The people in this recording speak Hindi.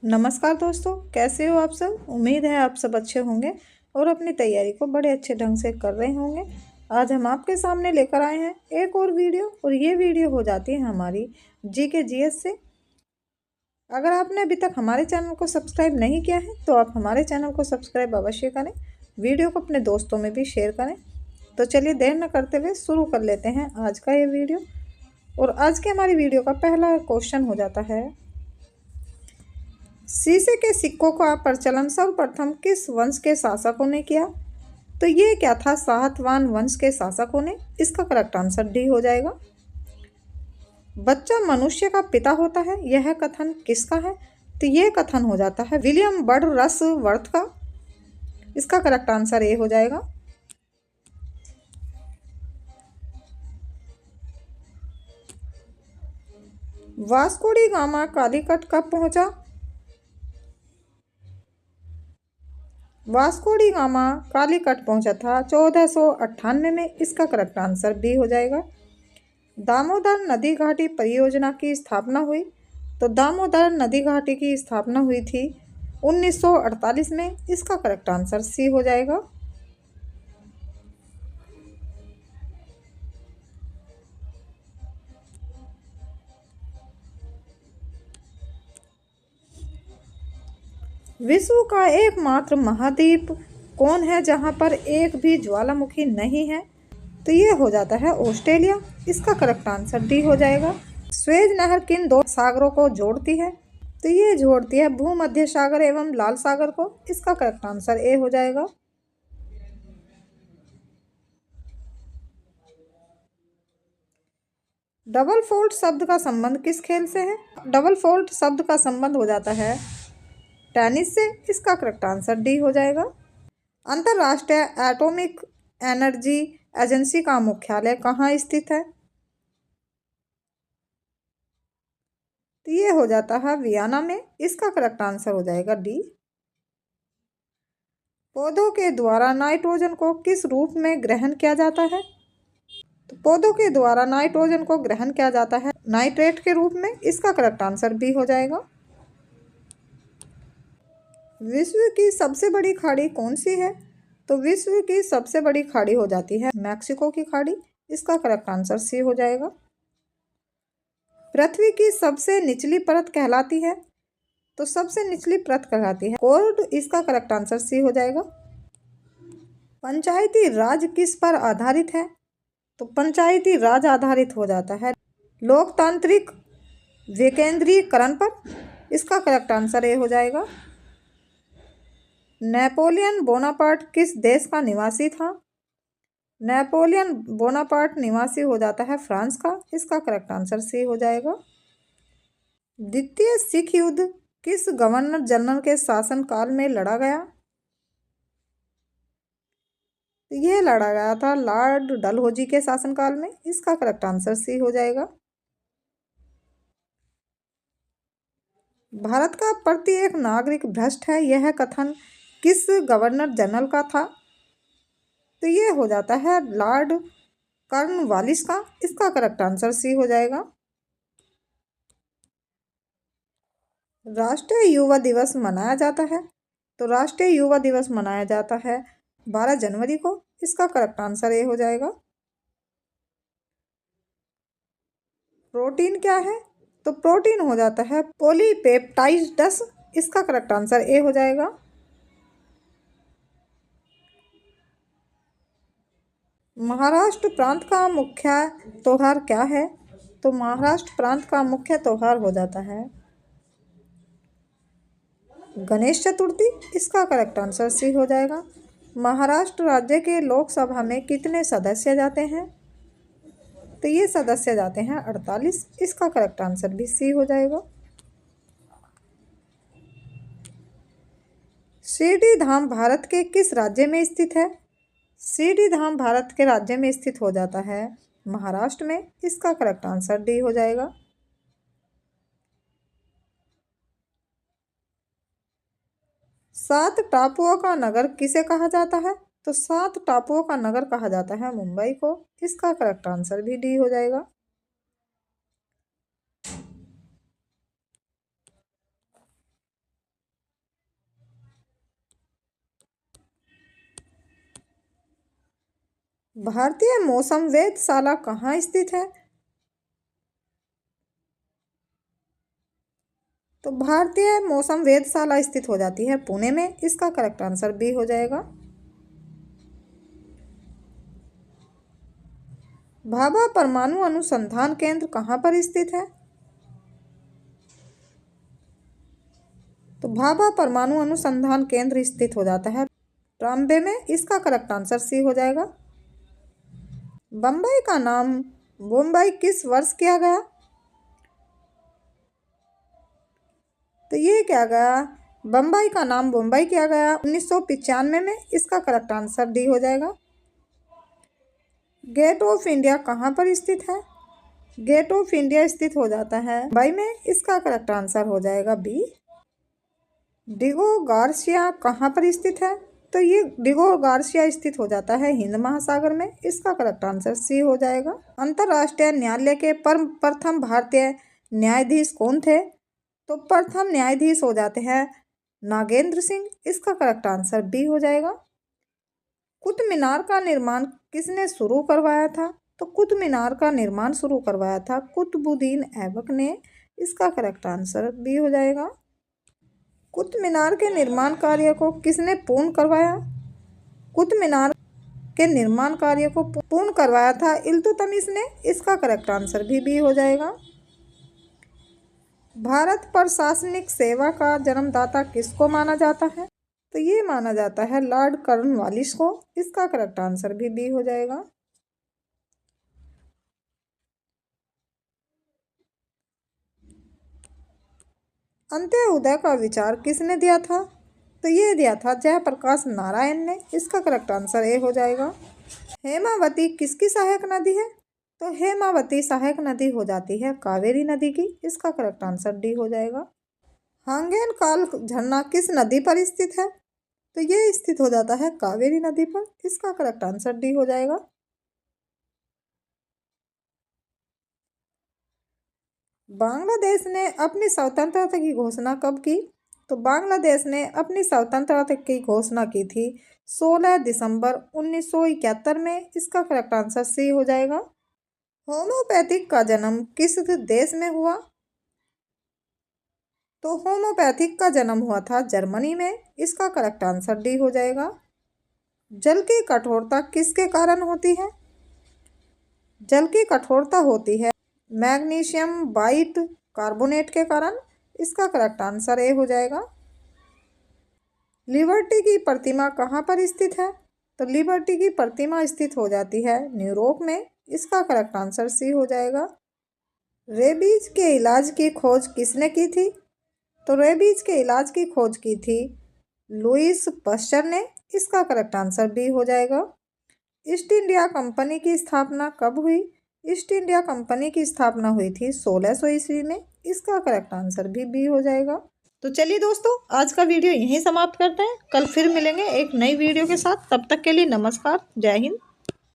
नमस्कार दोस्तों, कैसे हो आप सब। उम्मीद है आप सब अच्छे होंगे और अपनी तैयारी को बड़े अच्छे ढंग से कर रहे होंगे। आज हम आपके सामने लेकर आए हैं एक और वीडियो, और ये वीडियो हो जाती है हमारी जीके जीएस से। अगर आपने अभी तक हमारे चैनल को सब्सक्राइब नहीं किया है तो आप हमारे चैनल को सब्सक्राइब अवश्य करें, वीडियो को अपने दोस्तों में भी शेयर करें। तो चलिए देर न करते हुए शुरू कर लेते हैं आज का ये वीडियो। और आज की हमारी वीडियो का पहला क्वेश्चन हो जाता है, शीशे के सिक्कों का प्रचलन सर्वप्रथम किस वंश के शासकों ने किया। तो ये क्या था, सातवाहन वंश के शासकों ने। इसका करेक्ट आंसर डी हो जाएगा। बच्चा मनुष्य का पिता होता है, यह कथन किसका है। तो ये कथन हो जाता है विलियम बर्डरसवर्थ का। इसका करेक्ट आंसर ए हो जाएगा। वास्को डी गामा कालीकट कब पहुंचा। वास्को डी गामा कालीकट पहुंचा था 1498 में। इसका करेक्ट आंसर बी हो जाएगा। दामोदर नदी घाटी परियोजना की स्थापना हुई। तो दामोदर नदी घाटी की स्थापना हुई थी 1948 में। इसका करेक्ट आंसर सी हो जाएगा। विश्व का एकमात्र महाद्वीप कौन है जहां पर एक भी ज्वालामुखी नहीं है। तो ये हो जाता है ऑस्ट्रेलिया। इसका करेक्ट आंसर डी हो जाएगा। स्वेज नहर किन दो सागरों को जोड़ती है। तो ये जोड़ती है भूमध्य सागर एवं लाल सागर को। इसका करेक्ट आंसर ए हो जाएगा। डबल फोल्ड शब्द का संबंध किस खेल से है। डबल फोल्ड शब्द का संबंध हो जाता है टेनिस से। इसका करेक्ट आंसर डी हो जाएगा। अंतर्राष्ट्रीय एटॉमिक एनर्जी एजेंसी का मुख्यालय कहाँ स्थित है। तो ये हो जाता है वियना में। इसका करेक्ट आंसर हो जाएगा डी। पौधों के द्वारा नाइट्रोजन को किस रूप में ग्रहण किया जाता है। तो पौधों के द्वारा नाइट्रोजन को ग्रहण किया जाता है नाइट्रेट के रूप में। इसका करेक्ट आंसर बी हो जाएगा। विश्व की सबसे बड़ी खाड़ी कौन सी है। तो विश्व की सबसे बड़ी खाड़ी हो जाती है मैक्सिको की खाड़ी। इसका करेक्ट आंसर सी हो जाएगा। पृथ्वी की सबसे निचली परत कहलाती है। तो सबसे निचली परत कहलाती है कोर्ड। इसका करेक्ट आंसर सी हो जाएगा। पंचायती राज किस पर आधारित है। तो पंचायती राज आधारित हो जाता है लोकतांत्रिक विकेंद्रीकरण पर। इसका करेक्ट आंसर ए हो जाएगा। नेपोलियन बोनापार्ट किस देश का निवासी था। नेपोलियन बोनापार्ट निवासी हो जाता है फ्रांस का। इसका करेक्ट आंसर सी हो जाएगा। द्वितीय सिख युद्ध किस गवर्नर जनरल के शासनकाल में लड़ा गया। यह लड़ा गया था लॉर्ड डलहौजी के शासनकाल में। इसका करेक्ट आंसर सी हो जाएगा। भारत का प्रत्येक नागरिक भ्रष्ट है, यह कथन किस गवर्नर जनरल का था। तो ये हो जाता है लॉर्ड कॉर्नवालिस का। इसका करेक्ट आंसर सी हो जाएगा। राष्ट्रीय युवा दिवस मनाया जाता है। तो राष्ट्रीय युवा दिवस मनाया जाता है 12 जनवरी को। इसका करेक्ट आंसर ए हो जाएगा। प्रोटीन क्या है। तो प्रोटीन हो जाता है पॉलीपेप्टाइड्स। इसका करेक्ट आंसर ए हो जाएगा। महाराष्ट्र प्रांत का मुख्य त्योहार क्या है। तो महाराष्ट्र प्रांत का मुख्य त्योहार हो जाता है गणेश चतुर्थी। इसका करेक्ट आंसर सी हो जाएगा। महाराष्ट्र राज्य के लोकसभा में कितने सदस्य जाते हैं। तो ये सदस्य जाते हैं 48। इसका करेक्ट आंसर भी सी हो जाएगा। शिरडी धाम भारत के किस राज्य में स्थित है। शिरडी धाम भारत के राज्य में स्थित हो जाता है महाराष्ट्र में। इसका करेक्ट आंसर डी हो जाएगा। सात टापुओं का नगर किसे कहा जाता है। तो सात टापुओं का नगर कहा जाता है मुंबई को। इसका करेक्ट आंसर भी डी हो जाएगा। भारतीय मौसम वेधशाला कहाँ स्थित है? तो भारतीय मौसम वेधशाला स्थित हो जाती है पुणे में। इसका करेक्ट आंसर बी हो जाएगा। भाभा परमाणु अनुसंधान केंद्र कहाँ पर स्थित है? तो भाभा परमाणु अनुसंधान केंद्र स्थित हो जाता है ट्राम्बे में। इसका करेक्ट आंसर सी हो जाएगा। बम्बई का नाम मुंबई किस वर्ष किया गया? तो ये क्या गया, बम्बई का नाम मुंबई किया गया 1995 में। इसका करेक्ट आंसर डी हो जाएगा। गेट ऑफ इंडिया कहाँ पर स्थित है? गेट ऑफ इंडिया स्थित हो जाता है मुंबई में। इसका करेक्ट आंसर हो जाएगा बी। डिगो गार्सिया कहाँ पर स्थित है? तो ये डिगो गार्सिया स्थित हो जाता है हिंद महासागर में। इसका करेक्ट आंसर सी हो जाएगा। अंतर्राष्ट्रीय न्यायालय के प्रथम भारतीय न्यायाधीश कौन थे? तो प्रथम न्यायाधीश हो जाते हैं नागेंद्र सिंह। इसका करेक्ट आंसर बी हो जाएगा। कुतुब मीनार का निर्माण किसने शुरू करवाया था? तो कुतुब मीनार का निर्माण शुरू करवाया था कुतुबुद्दीन ऐबक ने। इसका करेक्ट आंसर बी हो जाएगा। कुतुब मीनार के निर्माण कार्य को किसने पूर्ण करवाया? कुतुब मीनार के निर्माण कार्य को पूर्ण करवाया था इल्तुतमिश ने। इसका करेक्ट आंसर भी बी हो जाएगा। भारत प्रशासनिक सेवा का जन्मदाता किसको माना जाता है? तो ये माना जाता है लॉर्ड कॉर्नवालिस को। इसका करेक्ट आंसर भी बी हो जाएगा। अंत्योदय का विचार किसने दिया था? तो ये दिया था जयप्रकाश नारायण ने। इसका करेक्ट आंसर ए हो जाएगा। हेमावती किसकी सहायक नदी है? तो हेमावती सहायक नदी हो जाती है कावेरी नदी की। इसका करेक्ट आंसर डी हो जाएगा। हांगेन काल झरना किस नदी पर स्थित है? तो ये स्थित हो जाता है कावेरी नदी पर। इसका करेक्ट आंसर डी हो जाएगा। बांग्लादेश ने अपनी स्वतंत्रता की घोषणा कब की? तो बांग्लादेश ने अपनी स्वतंत्रता की घोषणा की थी 16 दिसंबर 1971 में। इसका करेक्ट आंसर सी हो जाएगा। होम्योपैथिक का जन्म किस देश में हुआ? तो होम्योपैथिक का जन्म हुआ था जर्मनी में। इसका करेक्ट आंसर डी हो जाएगा। जल की कठोरता किसके कारण होती है? जल की कठोरता होती है मैग्नीशियम बाइट कार्बोनेट के कारण। इसका करेक्ट आंसर ए हो जाएगा। लिबर्टी की प्रतिमा कहाँ पर स्थित है? तो लिबर्टी की प्रतिमा स्थित हो जाती है न्यूयॉर्क में। इसका करेक्ट आंसर सी हो जाएगा। रेबीज के इलाज की खोज किसने की थी? तो रेबीज के इलाज की खोज की थी लुईस पास्चर ने। इसका करेक्ट आंसर बी हो जाएगा। ईस्ट इंडिया कंपनी की स्थापना कब हुई? ईस्ट इंडिया कंपनी की स्थापना हुई थी 1600 ईस्वी में। इसका करेक्ट आंसर भी बी हो जाएगा। तो चलिए दोस्तों, आज का वीडियो यहीं समाप्त करते हैं। कल फिर मिलेंगे एक नई वीडियो के साथ। तब तक के लिए नमस्कार, जय हिंद।